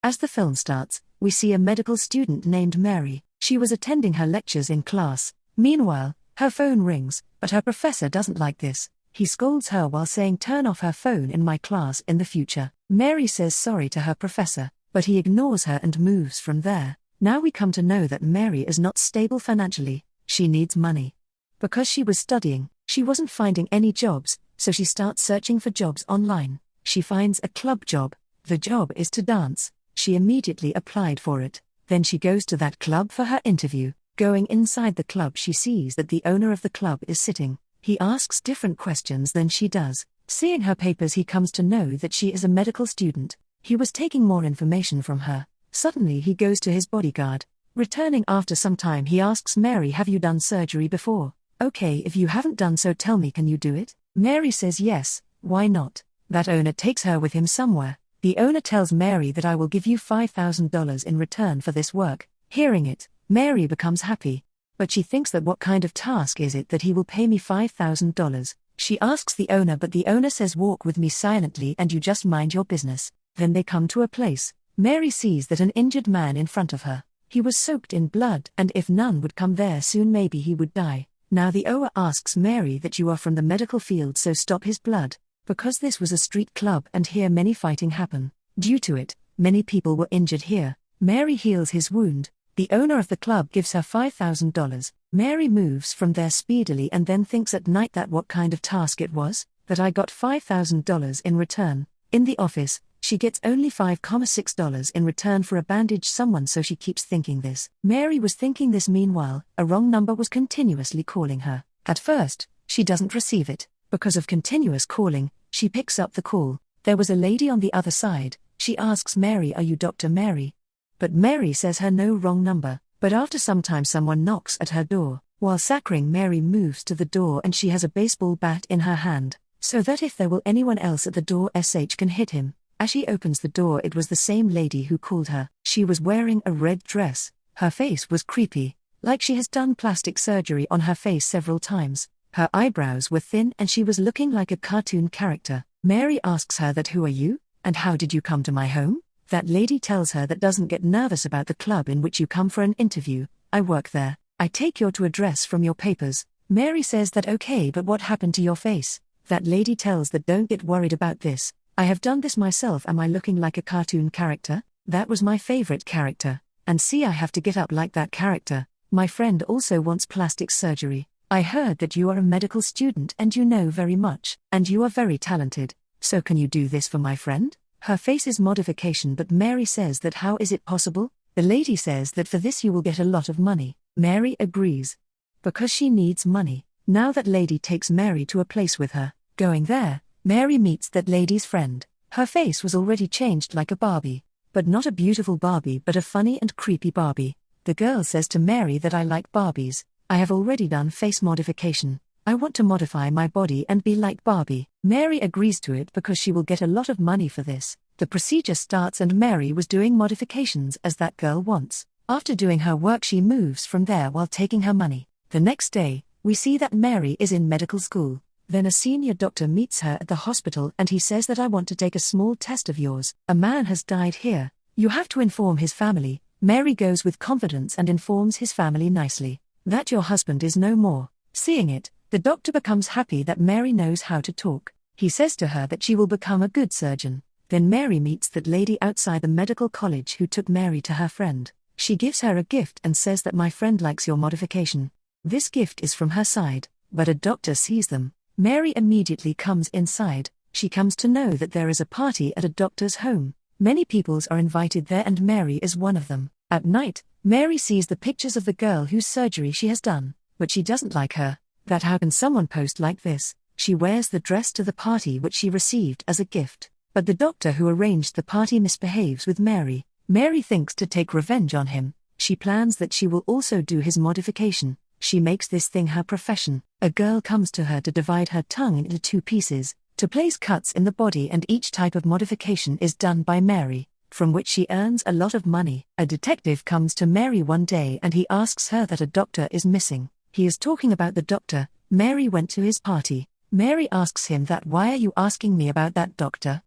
As the film starts, we see a medical student named Merey. She was attending her lectures in class. Meanwhile, her phone rings, but her professor doesn't like this. He scolds her while saying, "Turn off her phone in my class in the future." Merey says sorry to her professor, but he ignores her and moves from there. Now we come to know that Merey is not stable financially. She needs money. Because she was studying, she wasn't finding any jobs, so she starts searching for jobs online. She finds a club job. The job is to dance. She immediately applied for it. Then she goes to that club for her interview. Going inside the club, she sees that the owner of the club is sitting. He asks different questions than she does. Seeing her papers, he comes to know that she is a medical student. He was taking more information from her. Suddenly he goes to his bodyguard. Returning after some time, he asks Merey, "Have you done surgery before? Okay, if you haven't done so, tell me, can you do it?" Merey says yes, why not? That owner takes her with him somewhere. The owner tells Merey that, "I will give you $5,000 in return for this work." Hearing it, Merey becomes happy. But she thinks that what kind of task is it that he will pay me $5,000? She asks the owner, but the owner says, "Walk with me silently and you just mind your business." Then they come to a place. Merey sees that an injured man in front of her. He was soaked in blood, and if none would come there soon, maybe he would die. Now the owner asks Merey that, "You are from the medical field, so stop his blood." Because this was a street club and here many fighting happen. Due to it, many people were injured here. Merey heals his wound. The owner of the club gives her $5,000. Merey moves from there speedily and then thinks at night that what kind of task it was, that I got $5,000 in return. In the office, she gets only $5,6 in return for a bandage someone, so she keeps thinking this. Merey was thinking this. Meanwhile, a wrong number was continuously calling her. At first, she doesn't receive it. Because of continuous calling, she picks up the call. There was a lady on the other side. She asks Merey, "Are you Dr. Merey?" But Merey says her no, wrong number. But after some time, someone knocks at her door. While sacring, Merey moves to the door and she has a baseball bat in her hand, so that if there will anyone else at the door, SH can hit him. As she opens the door, it was the same lady who called her. She was wearing a red dress. Her face was creepy, like she has done plastic surgery on her face several times. Her eyebrows were thin and she was looking like a cartoon character. Merey asks her that, "Who are you, and how did you come to my home?" That lady tells her that, "Doesn't get nervous about the club in which you come for an interview. I work there. I take your address from your papers." Merey says that okay, but what happened to your face? That lady tells that, "Don't get worried about this. I have done this myself." Am I looking like a cartoon character? That was my favorite character. And see, I have to get up like that character. My friend also wants plastic surgery. I heard that you are a medical student and you know very much, and you are very talented. So can you do this for my friend? Her face is modification, but Merey says that, "How is it possible?" The lady says that for this you will get a lot of money. Merey agrees. Because she needs money. Now that lady takes Merey to a place with her. Going there, Merey meets that lady's friend. Her face was already changed like a Barbie. But not a beautiful Barbie, but a funny and creepy Barbie. The girl says to Merey that, "I like Barbies. I have already done face modification. I want to modify my body and be like Barbie." Merey agrees to it because she will get a lot of money for this. The procedure starts and Merey was doing modifications as that girl wants. After doing her work, she moves from there while taking her money. The next day, we see that Merey is in medical school. Then a senior doctor meets her at the hospital and he says that, "I want to take a small test of yours. A man has died here. You have to inform his family." Merey goes with confidence and informs his family nicely that your husband is no more. Seeing it, the doctor becomes happy that Merey knows how to talk. He says to her that she will become a good surgeon. Then Merey meets that lady outside the medical college who took Merey to her friend. She gives her a gift and says that, "My friend likes your modification." This gift is from her side, but a doctor sees them. Merey immediately comes inside. She comes to know that there is a party at a doctor's home. Many peoples are invited there and Merey is one of them. At night, Merey sees the pictures of the girl whose surgery she has done, but she doesn't like her. That how can someone post like this? She wears the dress to the party which she received as a gift. But the doctor who arranged the party misbehaves with Merey. Merey thinks to take revenge on him. She plans that she will also do his modification. She makes this thing her profession. A girl comes to her to divide her tongue into 2 pieces, to place cuts in the body, and each type of modification is done by Merey, from which she earns a lot of money. A detective comes to Merey one day and he asks her that a doctor is missing. He is talking about the doctor. Merey went to his party. Merey asks him that, "Why are you asking me about that doctor?"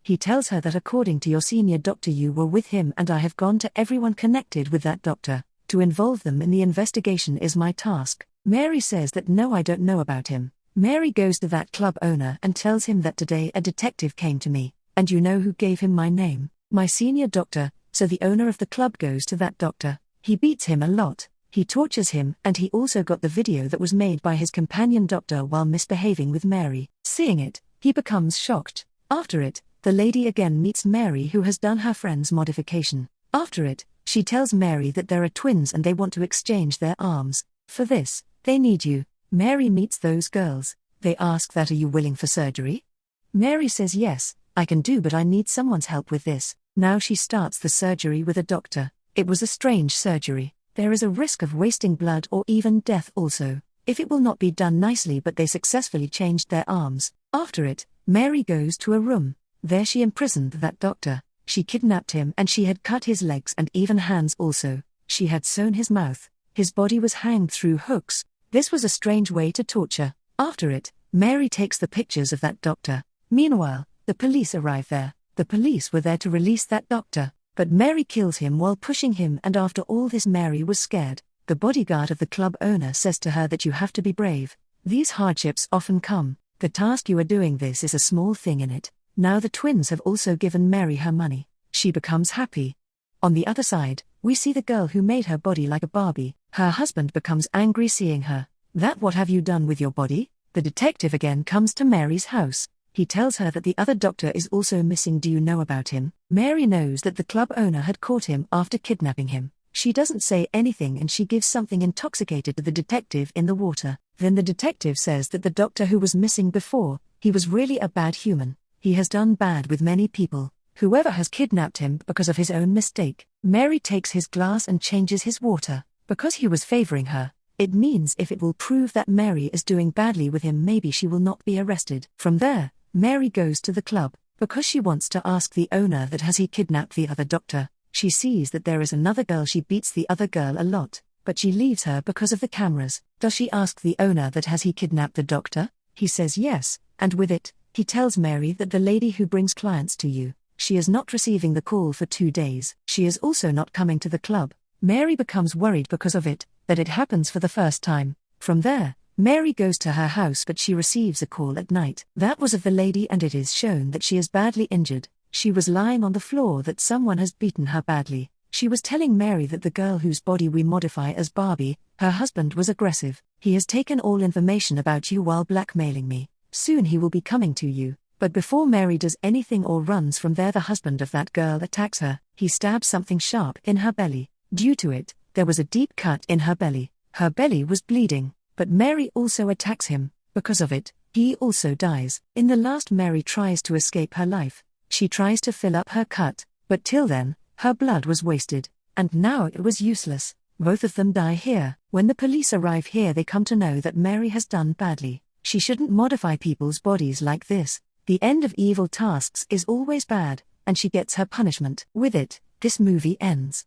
He tells her that according to your senior doctor you were with him and I have gone to everyone connected with that doctor. To involve them in the investigation is my task. Merey says that no, I don't know about him. Merey goes to that club owner and tells him that today a detective came to me, and you know who gave him my name? My senior doctor. So the owner of the club goes to that doctor. He beats him a lot. He tortures him, and he also got the video that was made by his companion doctor while misbehaving with Merey. Seeing it, he becomes shocked. After it, the lady again meets Merey, who has done her friend's modification. After it, she tells Merey that there are twins and they want to exchange their arms. For this, they need you. Merey meets those girls. They ask that, are you willing for surgery? Merey says yes, I can do, but I need someone's help with this. Now she starts the surgery with a doctor. It was a strange surgery. There is a risk of wasting blood or even death also, if it will not be done nicely, but they successfully changed their arms. After it, Merey goes to a room. There she imprisoned that doctor. She kidnapped him and she had cut his legs and even hands also. She had sewn his mouth. His body was hanged through hooks. This was a strange way to torture. After it, Merey takes the pictures of that doctor. Meanwhile, the police arrive there. The police were there to release that doctor, but Merey kills him while pushing him, and after all this Merey was scared. The bodyguard of the club owner says to her that you have to be brave. These hardships often come. The task you are doing this is a small thing in it. Now the twins have also given Merey her money. She becomes happy. On the other side, we see the girl who made her body like a Barbie. Her husband becomes angry seeing her. That, what have you done with your body? The detective again comes to Merey's house. He tells her that the other doctor is also missing. Do you know about him? Merey knows that the club owner had caught him after kidnapping him. She doesn't say anything and she gives something intoxicated to the detective in the water. Then the detective says that the doctor who was missing before, he was really a bad human. He has done bad with many people. Whoever has kidnapped him because of his own mistake. Merey takes his glass and changes his water. Because he was favoring her, it means if it will prove that Merey is doing badly with him, maybe she will not be arrested. From there, Merey goes to the club, because she wants to ask the owner that has he kidnapped the other doctor. She sees that there is another girl. She beats the other girl a lot, but she leaves her because of the cameras. Does she ask the owner that has he kidnapped the doctor? He says yes, and with it, he tells Merey that the lady who brings clients to you, she is not receiving the call for 2 days. She is also not coming to the club. Merey becomes worried because of it, that it happens for the first time. From there, Merey goes to her house, but she receives a call at night. That was of the lady, and it is shown that she is badly injured. She was lying on the floor, that someone has beaten her badly. She was telling Merey that the girl whose body we modify as Barbie, her husband was aggressive. He has taken all information about you while blackmailing me. Soon he will be coming to you. But before Merey does anything or runs from there, the husband of that girl attacks her. He stabs something sharp in her belly. Due to it, there was a deep cut in her belly. Her belly was bleeding, but Merey also attacks him. Because of it, he also dies. In the last, Merey tries to escape her life. She tries to fill up her cut, but till then, her blood was wasted, and now it was useless. Both of them die here. When the police arrive here, they come to know that Merey has done badly. She shouldn't modify people's bodies like this. The end of evil tasks is always bad, and she gets her punishment. With it, this movie ends.